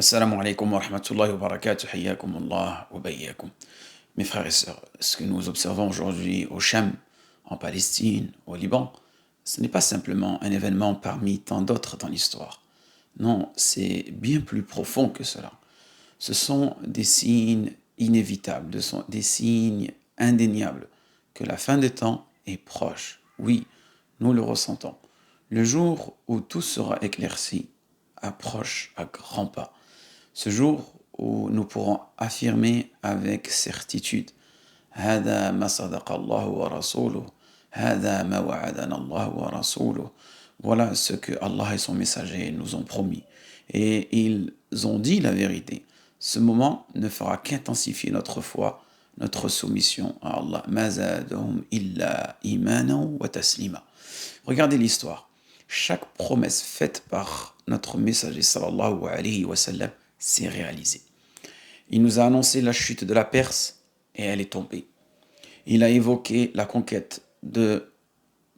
Assalamu alaikum wa rahmatullahi wa barakatuh, hayyakum Allah wa bayyakum. Mes frères et sœurs, ce que nous observons aujourd'hui au Cham, en Palestine, au Liban, ce n'est pas simplement un événement parmi tant d'autres dans l'histoire. Non, c'est bien plus profond que cela. Ce sont des signes inévitables, des signes indéniables que la fin des temps est proche. Oui, nous le ressentons. Le jour où tout sera éclairci approche à grands pas. Ce jour où nous pourrons affirmer avec certitude هذا ما صدق الله ورسوله هذا ما وعدنا الله ورسوله. Voilà ce que Allah et son messager nous ont promis. Et ils ont dit la vérité. Ce moment ne fera qu'intensifier notre foi, notre soumission à Allah. ما زادهم إلا إيمانا وتسليما. Regardez l'histoire. Chaque promesse faite par notre messager sallallahu alayhi wa sallam s'est réalisée. Il nous a annoncé la chute de la Perse et elle est tombée. Il a évoqué la conquête de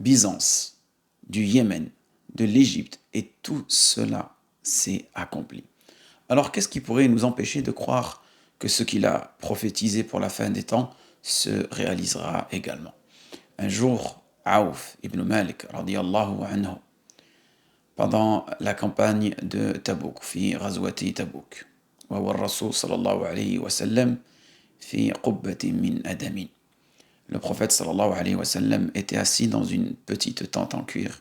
Byzance, du Yémen, de l'Égypte et tout cela s'est accompli. Alors qu'est-ce qui pourrait nous empêcher de croire que ce qu'il a prophétisé pour la fin des temps se réalisera également? Un jour, Aouf ibn Malik radiyallahu anhu, pendant la campagne de Tabouk, fi Ghazwati Tabouk, وهو الرسول صلى الله عليه وسلم في قبة من أدم. Le prophète sallallahu alayhi wa sallam était assis dans une petite tente en cuir.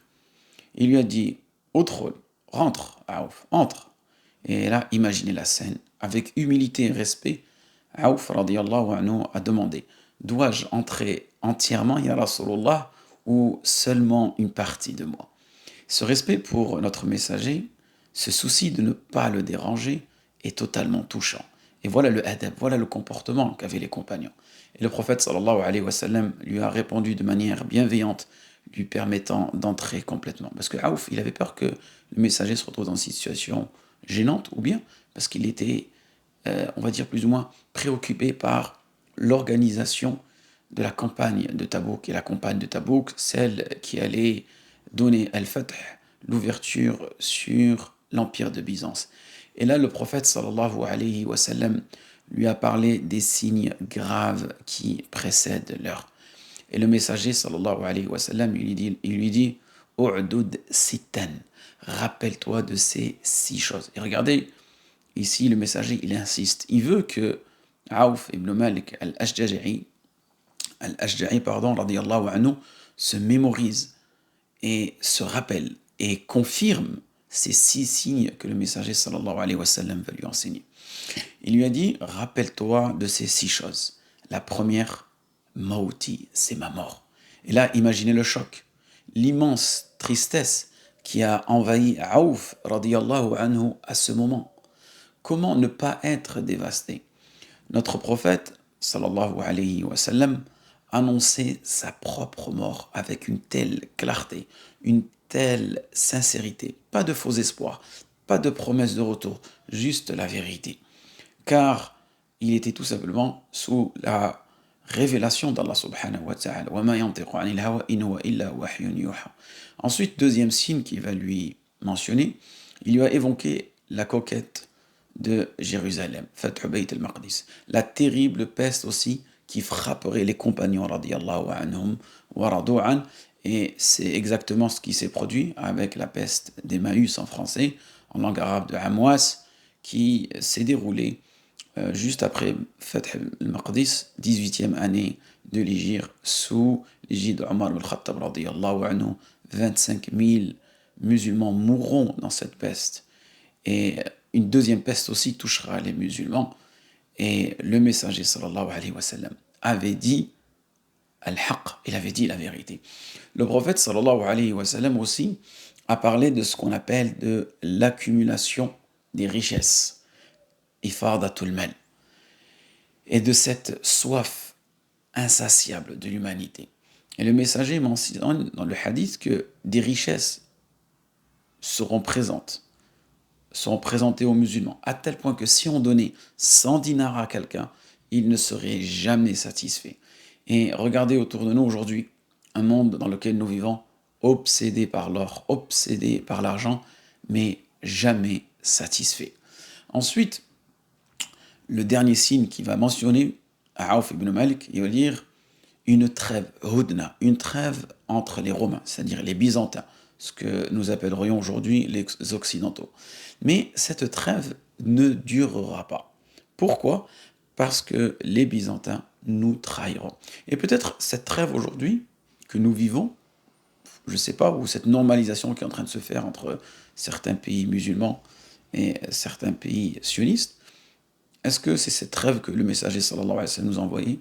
Il lui a dit Udkhul, rentre, Aouf, entre. Et là, imaginez la scène. Avec humilité et respect, Aouf radiyallahu anhu a demandé dois-je entrer entièrement, ya Rasulullah, ou seulement une partie de moi? Ce respect pour notre messager, ce souci de ne pas le déranger, est totalement touchant. Et voilà le adab, voilà le comportement qu'avaient les compagnons. Et le prophète sallallahu alayhi wa sallam lui a répondu de manière bienveillante, lui permettant d'entrer complètement. Parce que Aouf, il avait peur que le messager se retrouve dans une situation gênante, ou bien parce qu'il était, on va dire plus ou moins, préoccupé par l'organisation de la campagne de Tabouk. Et la campagne de Tabouk, celle qui allait donner al-Fath, l'ouverture sur l'empire de Byzance. Et là, le prophète sallallahu alayhi wa sallam lui a parlé des signes graves qui précèdent l'heure. Et le messager sallallahu alayhi wa sallam, il lui dit U'dud sittan, rappelle-toi de ces 6 choses. Et regardez, ici, le messager, il insiste. Il veut que Aouf ibn Malik al-Ashja'i, radiyallahu anhu, se mémorise et se rappelle et confirme ces 6 signes que le messager sallallahu alayhi wa sallam va lui enseigner. Il lui a dit, rappelle-toi de ces 6 choses. La première, Mauti, c'est ma mort. Et là, imaginez le choc, l'immense tristesse qui a envahi Aouf radiyallahu anhu à ce moment. Comment ne pas être dévasté? Notre prophète sallallahu alayhi wa sallam annonçait sa propre mort avec une telle clarté, une telle sincérité, pas de faux espoirs, pas de promesses de retour, juste la vérité. Car il était tout simplement sous la révélation d'Allah subhanahu wa ta'ala. Ensuite, deuxième signe qu'il va lui mentionner, il lui a évoqué la conquête de Jérusalem, Fath Bayt al-Maqdis, la terrible peste aussi qui frapperait les compagnons radiyallahu anhum wa radu an. Et c'est exactement ce qui s'est produit avec la peste d'Emmaüs en français, en langue arabe de Amwas, qui s'est déroulée juste après Fath al-Maqdis, 18e année de l'Hégire, sous l'égide d'Omar al-Khattab radiyallahu anhu. 25 000 musulmans mourront dans cette peste. Et une deuxième peste aussi touchera les musulmans. Et le messager sallallahu alayhi wa sallam avait dit al-haq, il avait dit la vérité. Le prophète sallallahu alayhi wa sallam aussi a parlé de ce qu'on appelle de l'accumulation des richesses, ifadatul mal, et de cette soif insatiable de l'humanité. Et le messager mentionne dans le hadith que des richesses seront présentées aux musulmans, à tel point que si on donnait 100 dinars à quelqu'un, il ne serait jamais satisfait. Et regardez autour de nous aujourd'hui, un monde dans lequel nous vivons, obsédé par l'or, obsédé par l'argent, mais jamais satisfait. Ensuite, le dernier signe qu'il va mentionner, Aouf ibn Malik, il va dire une trêve, hudna, une trêve entre les Romains, c'est-à-dire les Byzantins, ce que nous appellerions aujourd'hui les Occidentaux. Mais cette trêve ne durera pas. Pourquoi? Parce que les Byzantins nous trahiront. Et peut-être cette trêve aujourd'hui que nous vivons, je ne sais pas, ou cette normalisation qui est en train de se faire entre certains pays musulmans et certains pays sionistes, est-ce que c'est cette trêve que le messager sallallahu alayhi wa sallam nous a envoyé,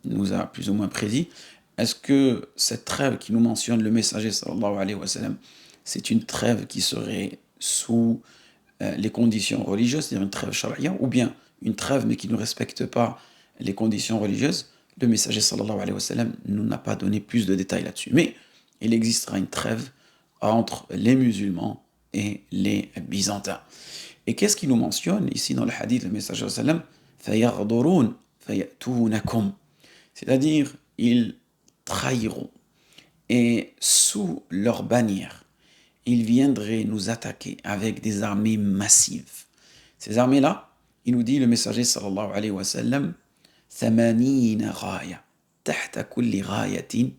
nous a plus ou moins prédit? Est-ce que cette trêve qui nous mentionne le messager sallallahu alayhi wa sallam, c'est une trêve qui serait sous les conditions religieuses, c'est-à-dire une trêve charia, ou bien une trêve mais qui ne respecte pas les conditions religieuses? Le messager sallallahu alayhi wa sallam nous n'a pas donné plus de détails là-dessus. Mais il existera une trêve entre les musulmans et les byzantins. Et qu'est-ce qu'il nous mentionne ici dans le hadith, le messager sallam, فَيَغْضُرُونَ فَيَأْتُونَكُمْ, c'est-à-dire ils trahiront et sous leur bannière, ils viendraient nous attaquer avec des armées massives. Ces armées-là, il nous dit le messager sallallahu alayhi wa sallam, ثَمَانِينَ غَايَةً تَحْتَ كُلِّ غَايَةٍ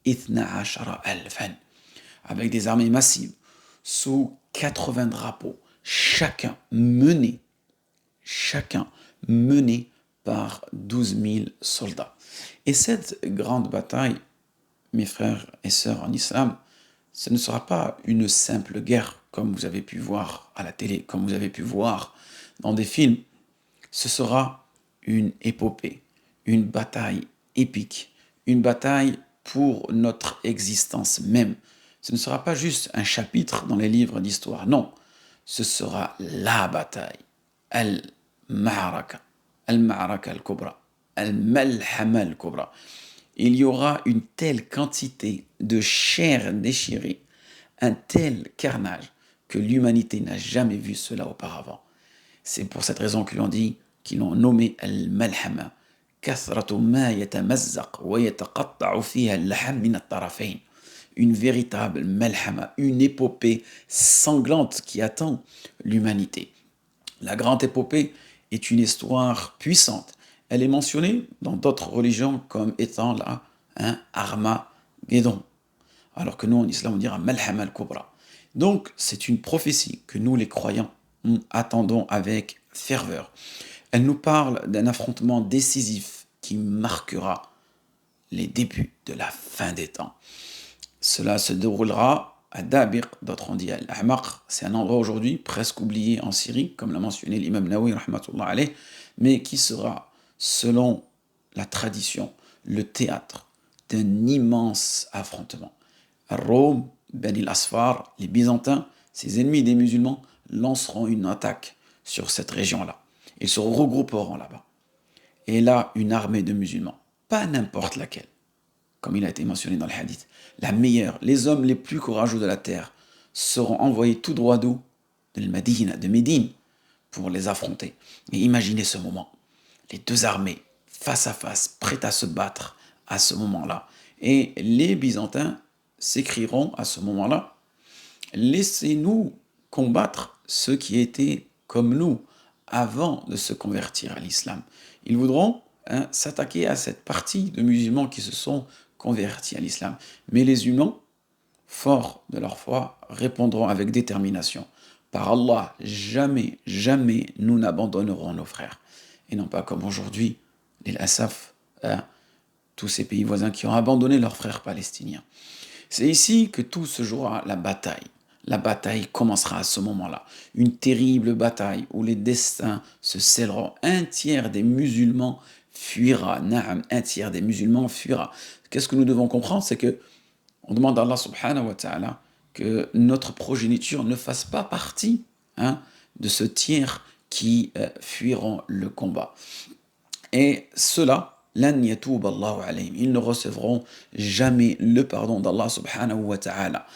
12,000. Avec des armées massives, sous 80 drapeaux, chacun mené par 12 000 soldats. Et cette grande bataille, mes frères et sœurs en islam, ce ne sera pas une simple guerre, comme vous avez pu voir à la télé, comme vous avez pu voir dans des films. Ce sera une épopée, une bataille épique, une bataille pour notre existence même. Ce ne sera pas juste un chapitre dans les livres d'histoire, non. Ce sera la bataille, al-ma'araka, al-ma'araka al-kubra, al-malhama al-kubra. Il y aura une telle quantité de chair déchirée, un tel carnage, que l'humanité n'a jamais vu cela auparavant. C'est pour cette raison qu'ils l'ont nommé al-malhama. كثرة ما يتمزق ويتقطع فيها اللحم من الطرفين. Une véritable malhama, une épopée sanglante qui attend l'humanité. La grande épopée est une histoire puissante. Elle est mentionnée dans d'autres religions comme étant là un Armageddon. Alors que nous, en islam, on dira Malhama al-Kubra. Donc, c'est une prophétie que nous, les croyants, attendons avec ferveur. Elle nous parle d'un affrontement décisif qui marquera les débuts de la fin des temps. Cela se déroulera à Dabir, d'autres ont dit Al-Ahmaq. C'est un endroit aujourd'hui presque oublié en Syrie, comme l'a mentionné l'imam Nawawi, rahmatullah alayh, mais qui sera, selon la tradition, le théâtre d'un immense affrontement. Rome, Bani al-Asfar, les Byzantins, ces ennemis des musulmans, lanceront une attaque sur cette région-là. Ils se regrouperont là-bas. Et là, une armée de musulmans, pas n'importe laquelle, comme il a été mentionné dans le hadith, la meilleure, les hommes les plus courageux de la terre seront envoyés tout droit d'où? De Médine, pour les affronter. Et imaginez ce moment, les deux armées, face à face, prêtes à se battre à ce moment-là. Et les Byzantins s'écrieront à ce moment-là, laissez-nous combattre ceux qui étaient comme nous avant de se convertir à l'islam. Ils voudront s'attaquer à cette partie de musulmans qui se sont convertis à l'islam. Mais les humains, forts de leur foi, répondront avec détermination. Par Allah, jamais, jamais nous n'abandonnerons nos frères. Et non pas comme aujourd'hui, les Asaf, tous ces pays voisins qui ont abandonné leurs frères palestiniens. C'est ici que tout se jouera, la bataille. La bataille commencera à ce moment-là. Une terrible bataille où les destins se scelleront. Un tiers des musulmans fuira. Naam, un tiers des musulmans fuira. Qu'est-ce que nous devons comprendre? C'est que on demande à Allah subhanahu wa ta'ala que notre progéniture ne fasse pas partie de ce tiers qui fuiront le combat. Et cela, lan yatub Allahu alayhim, ils ne recevront jamais le pardon d'Allah subhanahu wa ta'ala.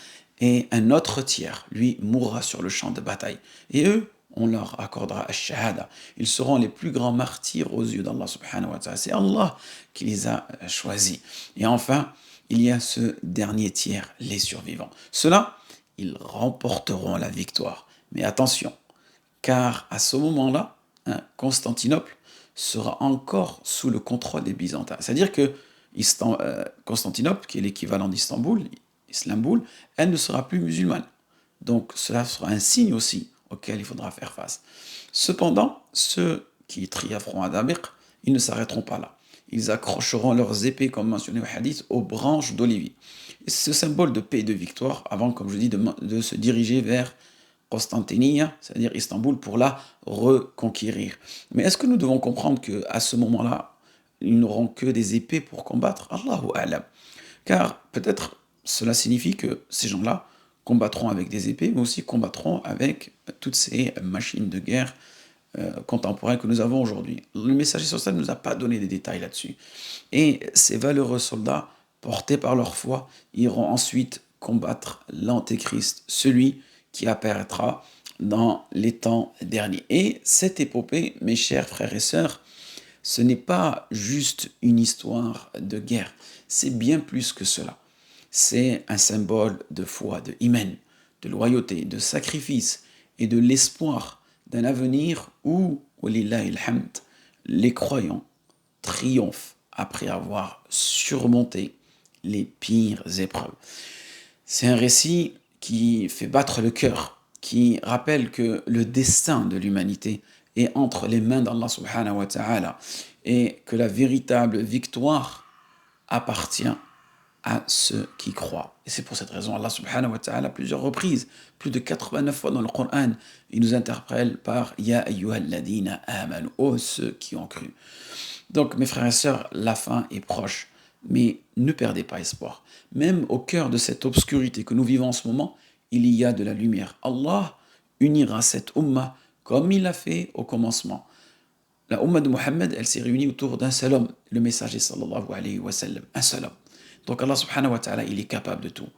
Et un autre tiers, lui, mourra sur le champ de bataille. Et eux, on leur accordera ash-shahada. Ils seront les plus grands martyrs aux yeux d'Allah subhanahu wa ta'ala. C'est Allah qui les a choisis. Et enfin, il y a ce dernier tiers, les survivants. Ceux-là, ils remporteront la victoire. Mais attention, car à ce moment-là, hein, Constantinople sera encore sous le contrôle des Byzantins. C'est-à-dire que Constantinople, qui est l'équivalent d'Istanbul, Istanbul, elle ne sera plus musulmane. Donc cela sera un signe aussi auquel il faudra faire face. Cependant, ceux qui triompheront à Dabiq, ils ne s'arrêteront pas là. Ils accrocheront leurs épées, comme mentionné au hadith, aux branches d'olivier. Et ce symbole de paix et de victoire, avant, comme je dis, de se diriger vers Constantiniya, c'est-à-dire Istanbul, pour la reconquérir. Mais est-ce que nous devons comprendre qu'à ce moment-là, ils n'auront que des épées pour combattre? Allahu a'lam. Car peut-être cela signifie que ces gens-là combattront avec des épées, mais aussi combattront avec toutes ces machines de guerre contemporaines que nous avons aujourd'hui. Le messager social ne nous a pas donné des détails là-dessus. Et ces valeureux soldats, portés par leur foi, iront ensuite combattre l'Antéchrist, celui qui apparaîtra dans les temps derniers. Et cette épopée, mes chers frères et sœurs, ce n'est pas juste une histoire de guerre, c'est bien plus que cela. C'est un symbole de foi, de iman, de loyauté, de sacrifice et de l'espoir d'un avenir où, walillahi alhamd, les croyants triomphent après avoir surmonté les pires épreuves. C'est un récit qui fait battre le cœur, qui rappelle que le destin de l'humanité est entre les mains d'Allah subhanahu wa ta'ala et que la véritable victoire appartient à ceux qui croient. Et c'est pour cette raison Allah subhanahu wa ta'ala, à plusieurs reprises, plus de 89 fois dans le Coran, il nous interpelle par Ya ayyuhalladhina amanu, ô ceux qui ont cru. Donc mes frères et sœurs, la fin est proche, mais ne perdez pas espoir. Même au cœur de cette obscurité que nous vivons en ce moment, il y a de la lumière. Allah unira cette umma comme il l'a fait au commencement. La umma de Mohammed, elle s'est réunie autour d'un seul homme, le messager sallallahu alayhi wa sallam, un seul homme. Donc Allah subhanahu wa ta'ala, il est capable de tout.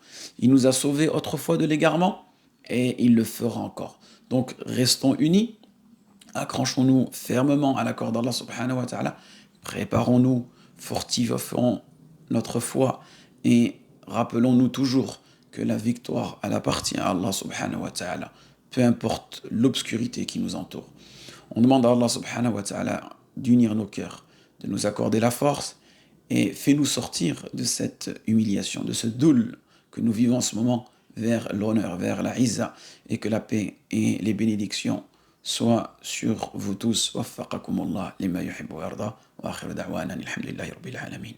Il nous a sauvés autrefois de l'égarement et il le fera encore. Donc restons unis, accrochons-nous fermement à l'accord d'Allah subhanahu wa ta'ala, préparons-nous, fortifions notre foi et rappelons-nous toujours que la victoire, elle appartient à Allah subhanahu wa ta'ala, peu importe l'obscurité qui nous entoure. On demande à Allah subhanahu wa ta'ala d'unir nos cœurs, de nous accorder la force et fais-nous sortir de cette humiliation, de ce doul que nous vivons en ce moment vers l'honneur, vers la izza et que la paix et les bénédictions soient sur vous tous. Waffaqakumullah lima yuhibbu wa yarda wa akhiru da'wana alhamdulillahi rabbil alamin.